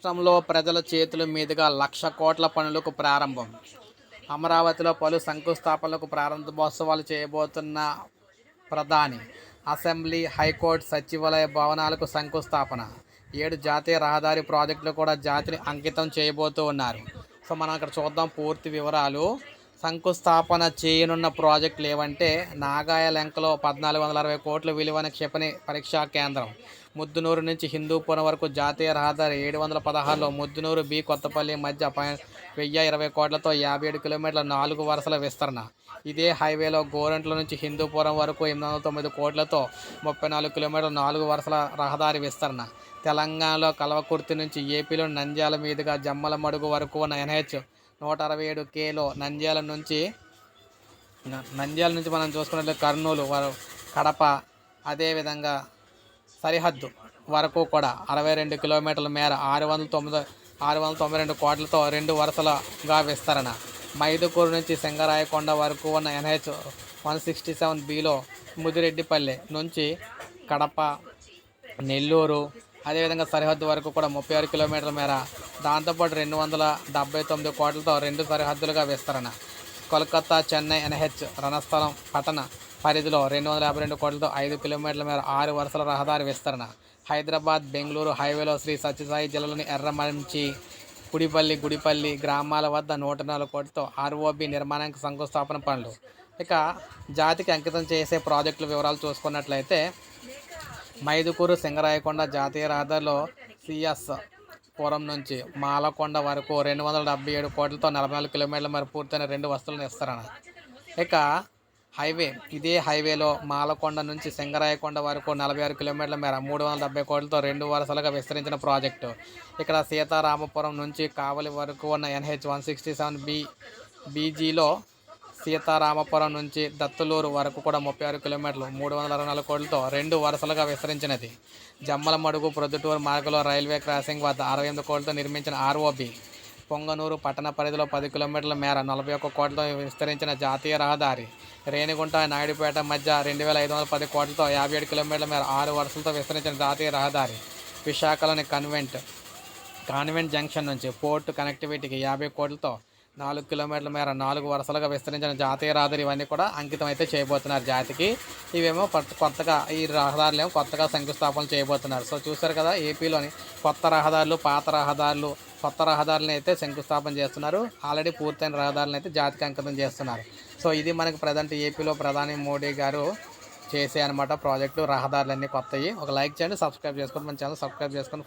రాష్ట్రంలో ప్రజల చేతుల మీదుగా 1,00,000 కోట్ల పనులకు ప్రారంభం. అమరావతిలో పలు శంకుస్థాపనలకు ప్రారంభోత్సవాలు చేయబోతున్న ప్రధాని. అసెంబ్లీ, హైకోర్టు, సచివాలయ భవనాలకు శంకుస్థాపన. 7 జాతీయ రహదారి ప్రాజెక్టులు కూడా జాతిని అంకితం చేయబోతూ ఉన్నారు. సో మనం అక్కడ చూద్దాం పూర్తి వివరాలు. శంకుస్థాపన చేయనున్న ప్రాజెక్టులు ఏవంటే నాగాయలంకలో 1,460 కోట్ల విలువైన క్షిపణి పరీక్షా కేంద్రం. ముద్దునూరు నుంచి హిందూపురం వరకు జాతీయ రహదారి 716లో ముద్దునూరు బి కొత్తపల్లి మధ్య 1,020 కోట్లతో 57 కిలోమీటర్ల 4 వరుసల విస్తరణ. ఇదే హైవేలో గోరంట్ల నుంచి హిందూపురం వరకు 809 కోట్లతో 34 కిలోమీటర్ల 4 వరుసల రహదారి విస్తరణ. తెలంగాణలో కల్వకుర్తి నుంచి ఏపీలో నంద్యాల మీదుగా జమ్మలమడుగు వరకు ఉన్న NH 167Kలో నంద్యాల నుంచి మనం చూసుకున్నట్లయితే కర్నూలు కడప అదేవిధంగా సరిహద్దు వరకు కూడా 62 కిలోమీటర్ల మేర 692 కోట్లతో 2 వరుసలుగా విస్తరణ. మైదుకూరు నుంచి సింగరాయకొండ వరకు ఉన్న NH 167Bలో ముదిరెడ్డిపల్లె నుంచి కడప, నెల్లూరు అదేవిధంగా సరిహద్దు వరకు కూడా 36 కిలోమీటర్ల మేర, దాంతోపాటు 279 కోట్లతో 2 సరిహద్దులుగా విస్తరణ. కోల్కతా చెన్నై NH రణస్థలం పట్టణ పరిధిలో 252 కోట్లతో 5 కిలోమీటర్ల మేర 6 వరుసల రహదారి విస్తరణ. హైదరాబాద్ బెంగళూరు హైవేలో శ్రీ సత్యసాయి జిల్లాలోని ఎర్రమంచి, గుడిపల్లి గ్రామాల వద్ద 104 కోట్లతో ROB నిర్మాణానికి శంకుస్థాపన పనులు. ఇక జాతికి అంకితం చేసే ప్రాజెక్టుల వివరాలు చూసుకున్నట్లయితే మైదుకూరు సింగరాయకొండ జాతీయ రహదారిలో CS పురం నుంచి మాలకొండ వరకు 277 కోట్లతో 44 కిలోమీటర్ల మేర పూర్తయిన 2 వస్తువులను విస్తరణ. ఇక ఇదే హైవేలో మాలకొండ నుంచి సింగరాయకొండ వరకు 46 కిలోమీటర్ల మేర 370 కోట్లతో 2 వరుసలుగా విస్తరించిన ప్రాజెక్టు. ఇక్కడ సీతారామపురం నుంచి కావలి వరకు ఉన్న NH 167BGలో సీతారామపురం నుంచి దత్తులూరు వరకు కూడా 36 కిలోమీటర్లు 364 కోట్లతో 2 వరుసలుగా విస్తరించినది. జమ్మలమడుగు ప్రొద్దుటూరు మార్గంలో రైల్వే క్రాసింగ్ వద్ద 68 కోట్లతో నిర్మించిన ROB. పొంగనూరు పట్టణ పరిధిలో 10 కిలోమీటర్ల మేర 41 కోట్లతో విస్తరించిన జాతీయ రహదారి. రేణిగుంట నాయుడుపేట మధ్య 2,510 కోట్లతో 57 కిలోమీటర్ల మేర 6 వరుసలతో విస్తరించిన జాతీయ రహదారి. విశాఖలోని కాన్వెంట్ జంక్షన్ నుంచి పోర్టు కనెక్టివిటీకి 50 కోట్లతో 4 కిలోమీటర్ల మేర 4 వరుసలుగా విస్తరించిన జాతీయ రహదారి. ఇవన్నీ కూడా అంకితం అయితే చేయబోతున్నారు జాతికి. ఇవేమో కొత్తగా ఈ రహదారులు ఏమో కొత్తగా శంకుస్థాపన చేయబోతున్నారు. సో చూసారు కదా, ఏపీలోని కొత్త రహదారులు, పాత రహదారులు, కొత్త రహదారులను అయితే శంకుస్థాపన చేస్తున్నారు. ఆల్రెడీ పూర్తయిన రహదారులను అయితే జాతికి అంకితం చేస్తున్నారు. సో ఇది మనకి ప్రజెంట్ ఏపీలో ప్రధాని మోడీ గారు చేసే అనమాట ప్రాజెక్టు రహదారులన్నీ కొత్తవి. ఒక లైక్ చేయండి, సబ్స్క్రైబ్ చేసుకోండి, మన ఛానల్ సబ్స్క్రైబ్ చేసుకొని